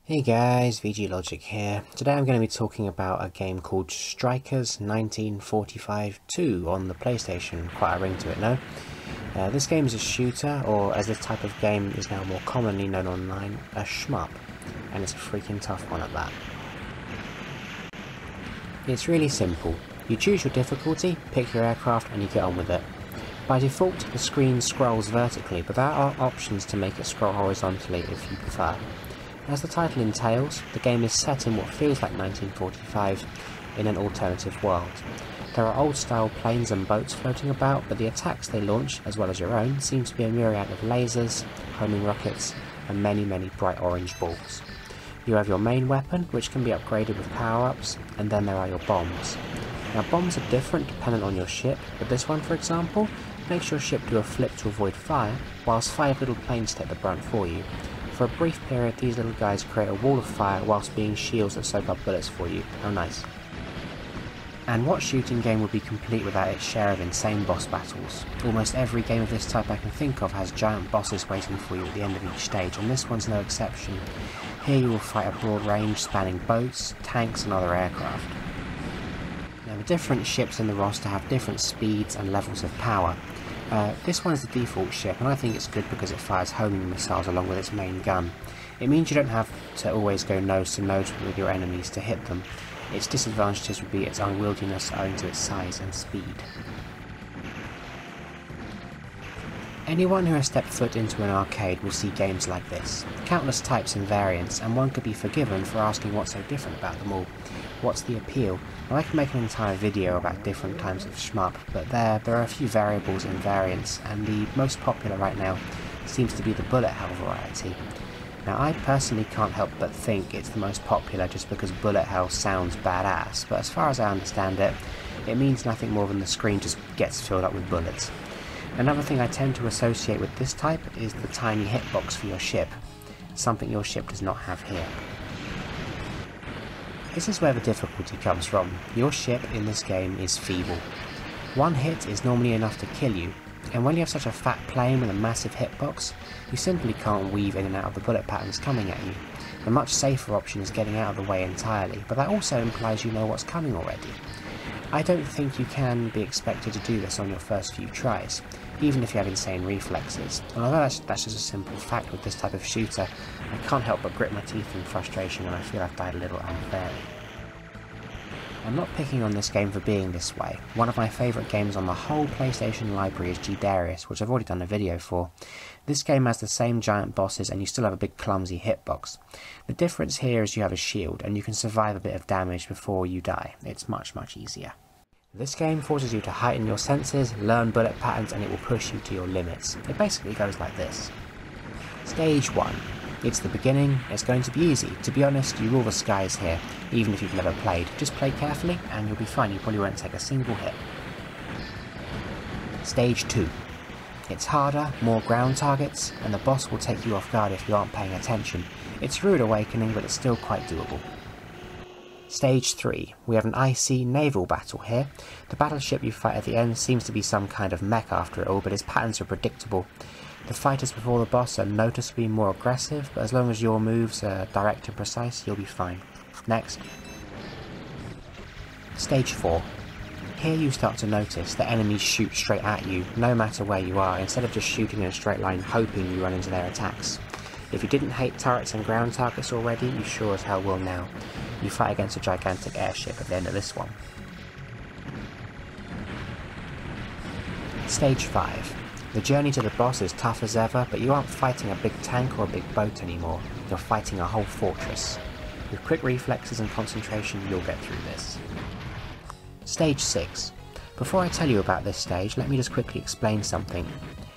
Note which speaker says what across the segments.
Speaker 1: Hey guys, VG Logic here. Today I'm going to be talking about a game called Strikers 1945-2 on the PlayStation. Quite a ring to it, no? This game is a shooter, or as this type of game is now more commonly known online, a shmup. And it's a freaking tough one at that. It's really simple. You choose your difficulty, pick your aircraft, and you get on with it. By default, the screen scrolls vertically, but there are options to make it scroll horizontally if you prefer. As the title entails, the game is set in what feels like 1945 in an alternative world. There are old-style planes and boats floating about, but the attacks they launch, as well as your own, seem to be a myriad of lasers, homing rockets, and many bright orange balls. You have your main weapon, which can be upgraded with power-ups, and then there are your bombs. Now bombs are different dependent on your ship, but this one, for example, makes your ship do a flip to avoid fire, whilst 5 little planes take the brunt for you. For a brief period, these little guys create a wall of fire whilst being shields that soak up bullets for you. How nice. And what shooting game would be complete without its share of insane boss battles? Almost every game of this type I can think of has giant bosses waiting for you at the end of each stage, and this one's no exception. Here you will fight a broad range spanning boats, tanks and other aircraft. Now the different ships in the roster have different speeds and levels of power. This one is the default ship, and I think it's good because it fires homing missiles along with its main gun. It means you don't have to always go nose to nose with your enemies to hit them. Its disadvantages would be its unwieldiness owing to its size and speed. Anyone who has stepped foot into an arcade will see games like this. Countless types and variants, and one could be forgiven for asking what's so different about them all. What's the appeal? Well, I could make an entire video about different kinds of shmup, but there are a few variables and variants, and the most popular right now seems to be the bullet hell variety. Now I personally can't help but think it's the most popular just because bullet hell sounds badass, but as far as I understand it, it means nothing more than the screen just gets filled up with bullets. Another thing I tend to associate with this type is the tiny hitbox for your ship, something your ship does not have here. This is where the difficulty comes from. Your ship in this game is feeble. One hit is normally enough to kill you, and when you have such a fat plane with a massive hitbox, you simply can't weave in and out of the bullet patterns coming at you. The much safer option is getting out of the way entirely, but that also implies you know what's coming already. I don't think you can be expected to do this on your first few tries, even if you have insane reflexes, and although that's just a simple fact with this type of shooter, I can't help but grit my teeth in frustration when I feel I've died a little unfairly. I'm not picking on this game for being this way. One of my favourite games on the whole PlayStation library is G-Darius, which I've already done a video for. This game has the same giant bosses and you still have a big clumsy hitbox. The difference here is you have a shield and you can survive a bit of damage before you die. It's much easier. This game forces you to heighten your senses, learn bullet patterns, and it will push you to your limits. It basically goes like this. Stage 1. It's the beginning, it's going to be easy. To be honest, you rule the skies here, even if you've never played. Just play carefully and you'll be fine, you probably won't take a single hit. Stage 2. It's harder, more ground targets, and the boss will take you off guard if you aren't paying attention. It's a rude awakening, but it's still quite doable. Stage 3. We have an icy naval battle here. The battleship you fight at the end seems to be some kind of mech after it all, but its patterns are predictable. The fighters before the boss are noticeably more aggressive, but as long as your moves are direct and precise, you'll be fine. Next. Stage 4. Here you start to notice that enemies shoot straight at you, no matter where you are, instead of just shooting in a straight line hoping you run into their attacks. If you didn't hate turrets and ground targets already, you sure as hell will now. You fight against a gigantic airship at the end of this one. Stage 5. The journey to the boss is tough as ever, but you aren't fighting a big tank or a big boat anymore. You're fighting a whole fortress. With quick reflexes and concentration, you'll get through this. Stage 6. Before I tell you about this stage, let me just quickly explain something.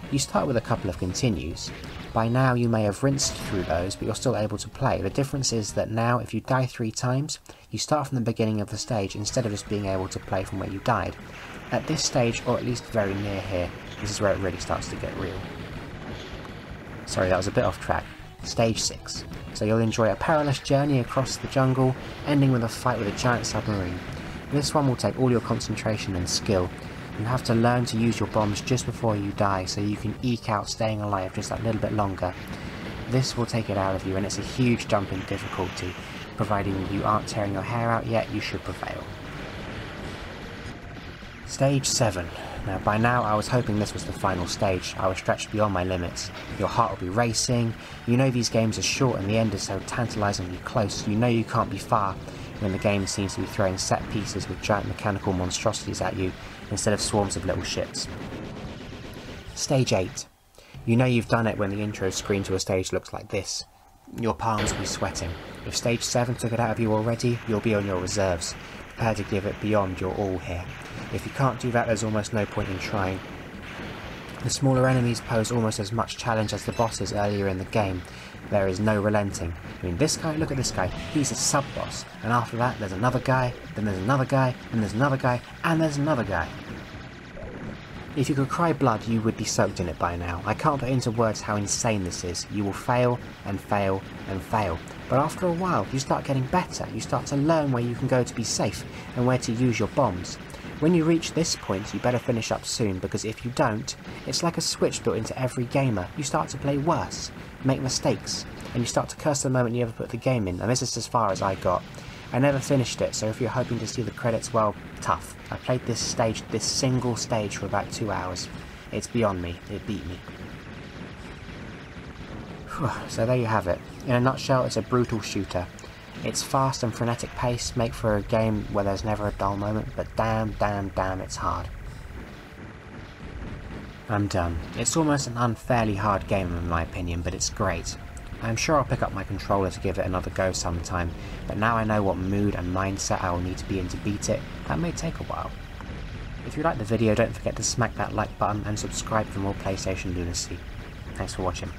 Speaker 1: You start with a couple of continues. By now you may have rinsed through those, but you're still able to play. The difference is that now if you die 3 times, you start from the beginning of the stage instead of just being able to play from where you died. At this stage, or at least very near here, this is where it really starts to get real. Sorry, that was a bit off track. Stage 6. So you'll enjoy a perilous journey across the jungle, ending with a fight with a giant submarine. This one will take all your concentration and skill. You have to learn to use your bombs just before you die so you can eke out staying alive just that little bit longer. This will take it out of you, and it's a huge jump in difficulty. Providing you aren't tearing your hair out yet, you should prevail. Stage 7. Now, by now I was hoping this was the final stage. I was stretched beyond my limits. Your heart will be racing. You know these games are short and the end is so tantalisingly close. You know you can't be far when the game seems to be throwing set pieces with giant mechanical monstrosities at you instead of swarms of little ships. Stage 8. You know you've done it when the intro screen to a stage looks like this. Your palms will be sweating. If Stage 7 took it out of you already, you'll be on your reserves, prepared to give it beyond your all here. If you can't do that, there's almost no point in trying. The smaller enemies pose almost as much challenge as the bosses earlier in the game. There is no relenting. I mean, this guy, look at this guy, he's a sub-boss, and after that there's another guy, then there's another guy, and there's another guy, and there's another guy. If you could cry blood, you would be soaked in it by now. I can't put into words how insane this is. You will fail, and fail, and fail. But after a while, you start getting better. You start to learn where you can go to be safe, and where to use your bombs. When you reach this point, you better finish up soon, because if you don't, it's like a switch built into every gamer. You start to play worse, make mistakes, and you start to curse the moment you ever put the game in, and this is as far as I got. I never finished it, so if you're hoping to see the credits, well, tough. I played this single stage for about 2 hours. It's beyond me. It beat me. So there you have it. In a nutshell, it's a brutal shooter. Its fast and frenetic pace make for a game where there's never a dull moment, but damn, it's hard. I'm done. It's almost an unfairly hard game in my opinion, but it's great. I'm sure I'll pick up my controller to give it another go sometime, but now I know what mood and mindset I will need to be in to beat it. That may take a while. If you liked the video, don't forget to smack that like button and subscribe for more PlayStation lunacy. Thanks for watching.